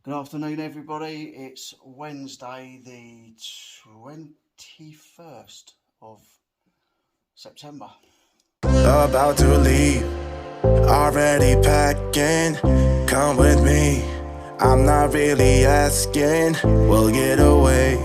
Good afternoon, everybody. It's Wednesday, the 21st of September. About to leave, already packing. Come with me, I'm not really asking. We'll get away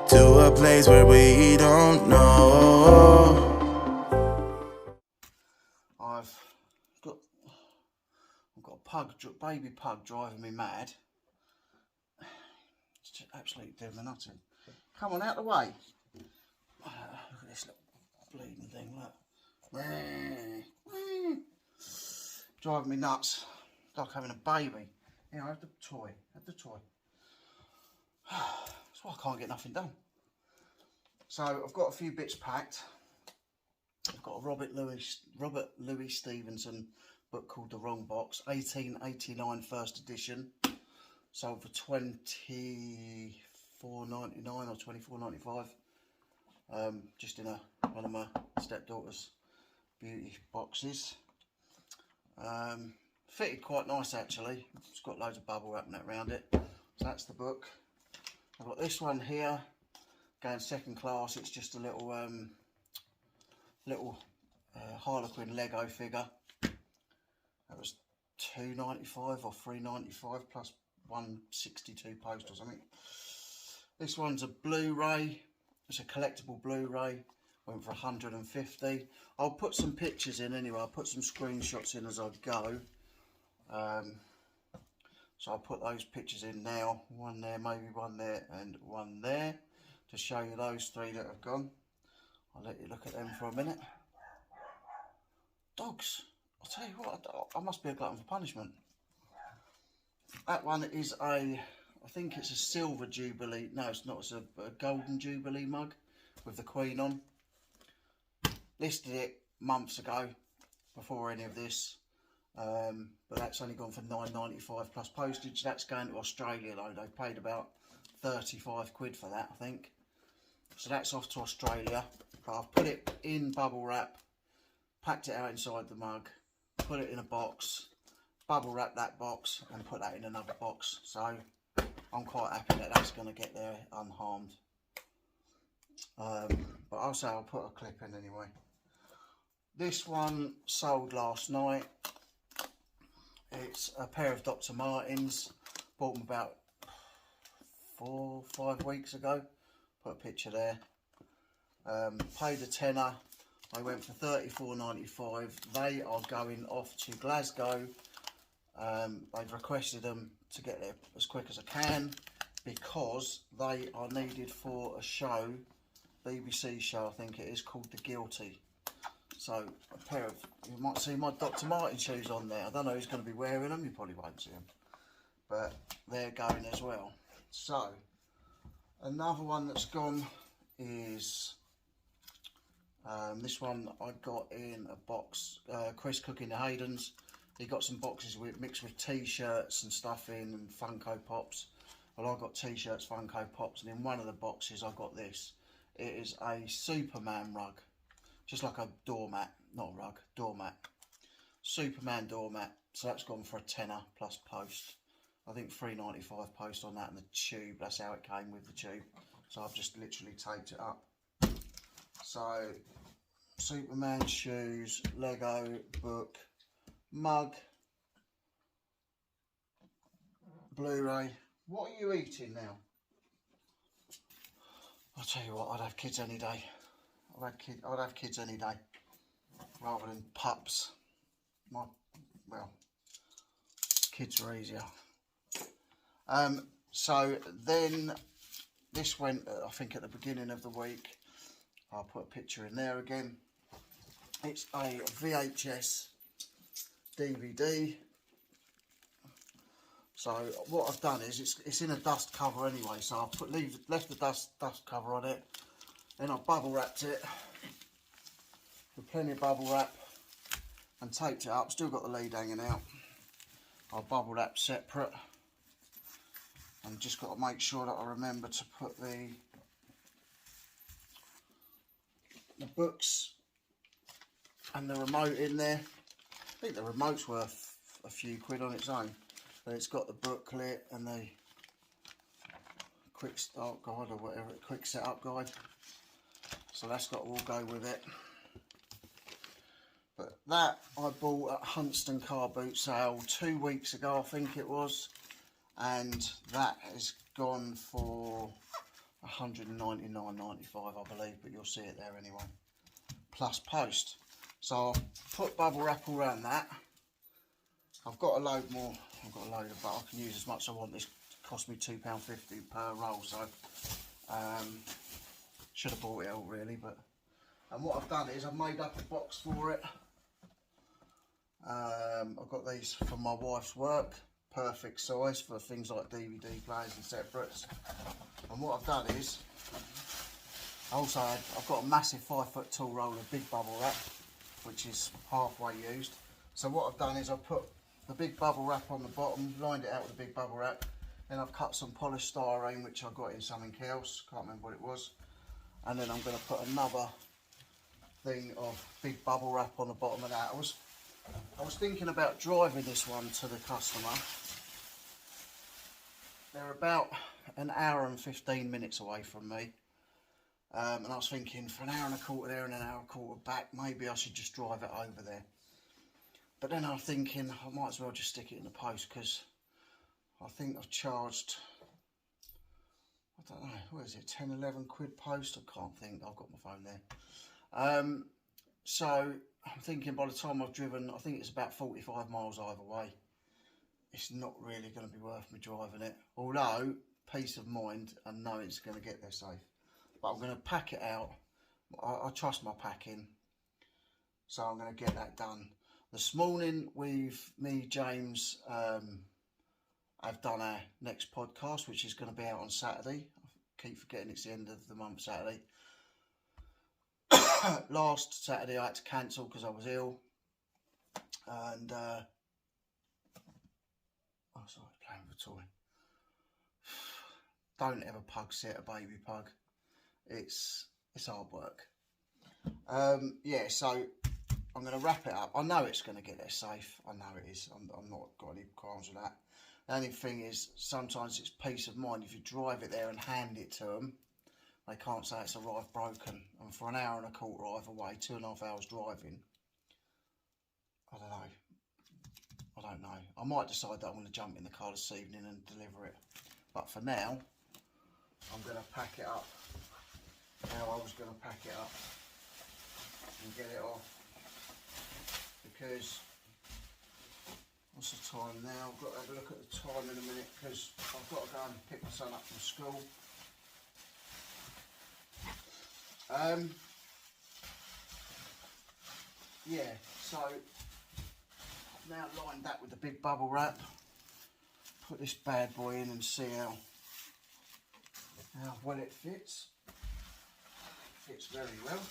to a place where we don't know. I've got a baby pug driving me mad. It's just absolutely doing me nothing. Come on, out the way. Look at this little bleeding thing, look. Driving me nuts. Like having a baby. Here, have the toy. Have the toy. That's why I can't get nothing done. So I've got a few bits packed. I've got a Robert Louis Stevenson book called The Wrong Box, 1889 first edition, sold for $24.99 or $24.95, just in one of my stepdaughter's beauty boxes. Fitted quite nice actually. It's got loads of bubble wrap and that around it. So that's the book. I've got this one here, going second class. It's just a little Harlequin Lego figure. That was $2.95 or $3.95 plus 162 post or something. This one's a Blu-ray. It's a collectible Blu-ray. Went for 150. I'll put some pictures in anyway. I'll put some screenshots in as I go. So I'll put those pictures in now. One there, maybe one there, and one there, to show you those three that have gone. I'll let you look at them for a minute. Dogs. I'll tell you what, I must be a glutton for punishment. That one is I think it's a silver Jubilee. No, it's not. It's a golden Jubilee mug with the Queen on. Listed it months ago, before any of this. But that's only gone for $9.95 plus postage. That's going to Australia though. They paid about 35 quid for that, I think. So that's off to Australia. But I've put it in bubble wrap, packed it out inside the mug, put it in a box, bubble wrap that box and put that in another box. So I'm quite happy that that's going to get there unharmed. But also I'll put a clip in anyway. This one sold last night. It's a pair of Dr. Martens. Bought them about 4 or 5 weeks ago. Put a picture there. Paid a tenner. They went for $34.95. They are going off to Glasgow. They've requested them to get there as quick as I can because they are needed for a show, BBC show I think it is, called The Guilty. So a pair of, you might see my Dr. Martin shoes on there. I don't know who's going to be wearing them, you probably won't see them. But they're going as well. So another one that's gone is this one I got in a box. Chris Cooking the Haydens. He got some boxes mixed with t-shirts and stuff in and Funko Pops. Well, I got t-shirts, Funko Pops, and in one of the boxes I got this. It is a Superman rug, just like a doormat, not a rug, doormat. Superman doormat. So that's gone for a tenner plus post. I think $3.95 post on that and the tube. That's how it came with the tube. So I've just literally taped it up. So Superman shoes, Lego book, mug, Blu-ray. What are you eating now? I'll tell you what, I'd have kids any day. I'd have kids any day rather than pups. Well, kids are easier. So then this went, I think, at the beginning of the week. I'll put a picture in there again. It's a VHS DVD. So what I've done is it's in a dust cover anyway. So I've left the dust cover on it. Then I've bubble wrapped it with plenty of bubble wrap and taped it up. Still got the lead hanging out. I'll bubble wrap separate. And just got to make sure that I remember to put the books and the remote in there. I think the remote's worth a few quid on its own. So it's got the booklet and the quick start guide or whatever, quick setup guide. So that's got to all go with it. But that I bought at Huntston car boot sale 2 weeks ago, I think it was, and that has gone for £199.95, I believe, but you'll see it there anyway. Plus post. So I'll put bubble wrap all around that. I've got a load more. I've got a load of, but I can use as much as I want. This cost me £2.50 per roll, so should have bought it all really. But and what I've done is I've made up a box for it. I've got these from my wife's work, perfect size for things like DVD players and separates. And what I've done is, I've got a massive 5 foot tall roll of big bubble wrap, which is halfway used. So what I've done is I've put the big bubble wrap on the bottom, lined it out with the big bubble wrap, then I've cut some polished styrene, which I got in something else, can't remember what it was, and then I'm going to put another thing of big bubble wrap on the bottom of that. I was thinking about driving this one to the customer. They're about an hour and 15 minutes away from me, and I was thinking for an hour and a quarter there and an hour and a quarter back, maybe I should just drive it over there. But then I'm thinking I might as well just stick it in the post, because I think I've charged, I don't know, what is it, 10, 11 quid post? I can't think, I've got my phone there. So I'm thinking by the time I've driven, I think it's about 45 miles either way, it's not really going to be worth me driving it. Although, peace of mind, I know it's going to get there safe. But I'm going to pack it out. I trust my packing. So I'm going to get that done. This morning, me, James, have done our next podcast, which is going to be out on Saturday. I keep forgetting it's the end of the month, Saturday. Last Saturday I had to cancel because I was ill, and oh sorry, I was playing with a toy. Don't ever pug sit a baby pug. It's hard work. Yeah, so I'm going to wrap it up. I know it's going to get there safe. I know it is. I'm not got any qualms with that. The only thing is sometimes it's peace of mind if you drive it there and hand it to them. They can't say it's arrived broken, and for an hour and a quarter either way, 2.5 hours driving, I don't know. I might decide that I'm going to jump in the car this evening and deliver it, but for now, I'm going to pack it up how I was going to pack it up and get it off, because what's the time now? I've got to have a look at the time in a minute, because I've got to go and pick my son up from school. Yeah, so I've now lined that with the big bubble wrap. Put this bad boy in and see how well it fits. Fits very well.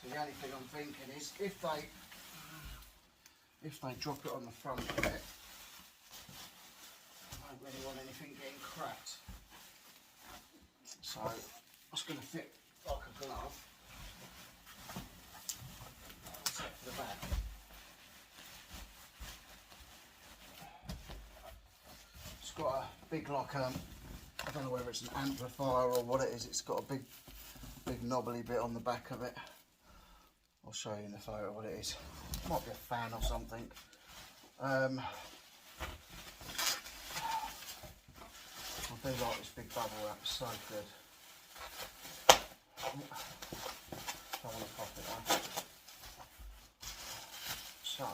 So the only thing I'm thinking is if they drop it on the front of it, I don't really want anything getting cracked. So it's going to fit like a glove. Except for the back. It's got a big, like I don't know whether it's an amplifier or what it is. It's got a big knobbly bit on the back of it. I'll show you in the photo what it is. It might be a fan or something. I do like this big bubble wrap, it's so good. Don't want to pop it on. So,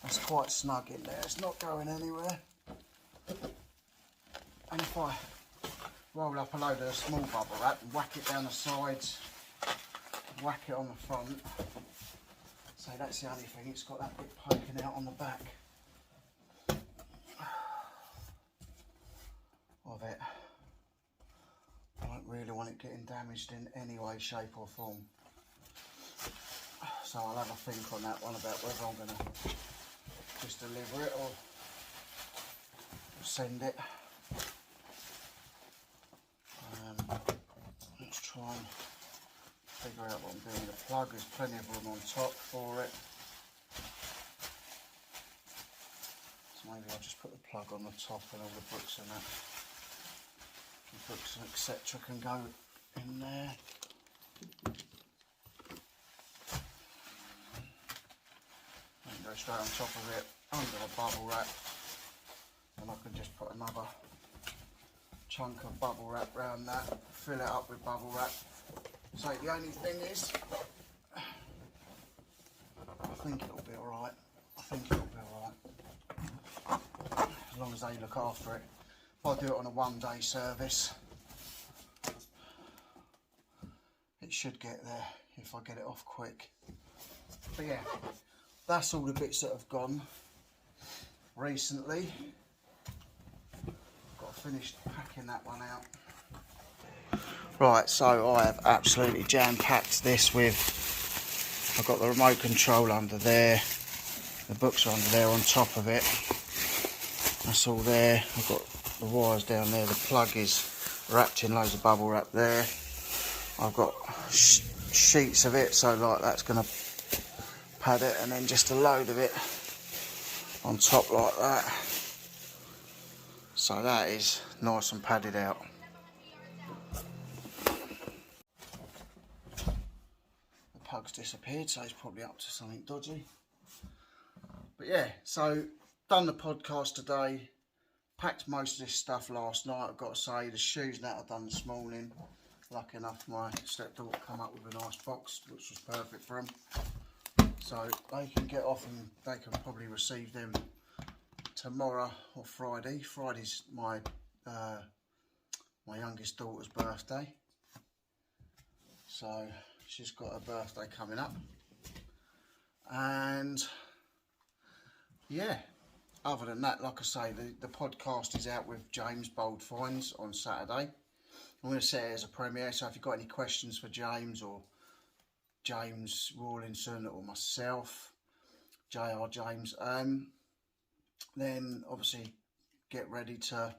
that's quite snug in there. It's not going anywhere. And if I roll up a load of the small bubble wrap and whack it down the sides, whack it on the front. So that's the only thing, it's got that bit poking out on the back of it. I don't really want it getting damaged in any way, shape or form. So I'll have a think on that one about whether I'm going to just deliver it or send it. Let's try try and figure out what I'm doing with the plug. There's plenty of room on top for it. So maybe I'll just put the plug on the top and all the books and that. The books and etc. can go in there. And go straight on top of it under the bubble wrap. And I can just put another chunk of bubble wrap around that, fill it up with bubble wrap. So the only thing is, I think it'll be alright. As long as they look after it. If I do it on a one-day service, it should get there if I get it off quick. But yeah, that's all the bits that have gone recently. Got finished packing that one out. Right, so I have absolutely jam-packed this with, I've got the remote control under there, the books are under there on top of it. That's all there. I've got the wires down there, the plug is wrapped in loads of bubble wrap there. I've got sheets of it, so like that's going to pad it, and then just a load of it on top like that. So that is nice and padded out. The plug's disappeared, so he's probably up to something dodgy. But yeah, so done the podcast today. Packed most of this stuff last night, I've got to say. The shoes and that I've done this morning. Lucky enough my stepdaughter come up with a nice box, which was perfect for them. So they can get off and they can probably receive them tomorrow or Friday. Friday's my my youngest daughter's birthday. So she's got her birthday coming up. And yeah, other than that, like I say, the podcast is out with James Bold Finds on Saturday. I'm going to set it as a premiere, so if you've got any questions for James or James Rawlinson or myself, JR James, then obviously get ready to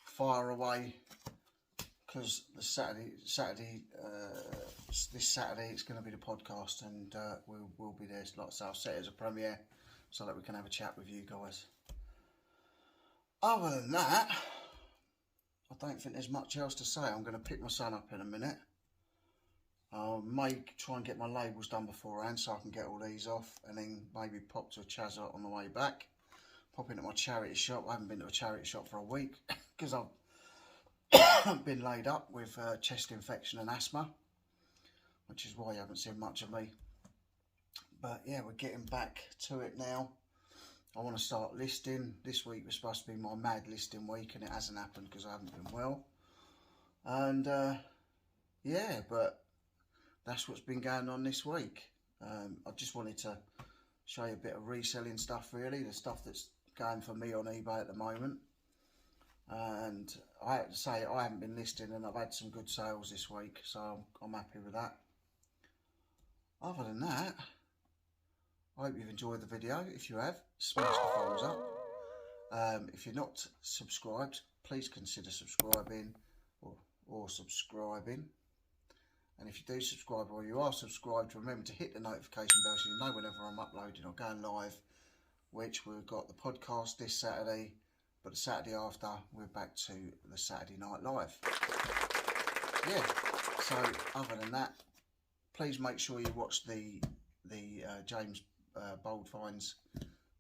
fire away, because this Saturday it's going to be the podcast, and we'll be there. Like I say, I'll set it as a premiere so that we can have a chat with you guys. Other than that, I don't think there's much else to say. I'm going to pick my son up in a minute. I may try and get my labels done beforehand so I can get all these off, and then maybe pop to a Chazza on the way back. Pop into my charity shop. I haven't been to a charity shop for a week because I've been laid up with chest infection and asthma, which is why you haven't seen much of me. But yeah, we're getting back to it now. I want to start listing. This week was supposed to be my mad listing week, and it hasn't happened because I haven't been well. And yeah, but that's what's been going on this week. I just wanted to show you a bit of reselling stuff, really, the stuff that's going for me on eBay at the moment. And I have to say, I haven't been listing, and I've had some good sales this week, so I'm happy with that. Other than that, I hope you've enjoyed the video. If you have, smash the thumbs up. If you're not subscribed, please consider subscribing or subscribing. And if you do subscribe or you are subscribed, remember to hit the notification bell so you know whenever I'm uploading or going live, which we've got the podcast this Saturday, but the Saturday after, we're back to the Saturday Night Live. Yeah, so other than that, please make sure you watch the James Bold Finds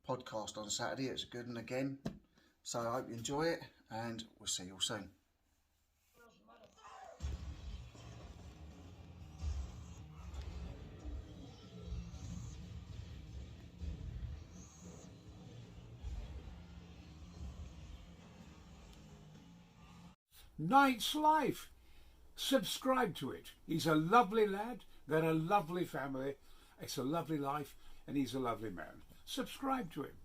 podcast on Saturday. It's a good one again. So I hope you enjoy it, and we'll see you all soon. Knight's Life. Subscribe to it. He's a lovely lad. They're a lovely family. It's a lovely life, and he's a lovely man. Subscribe to him.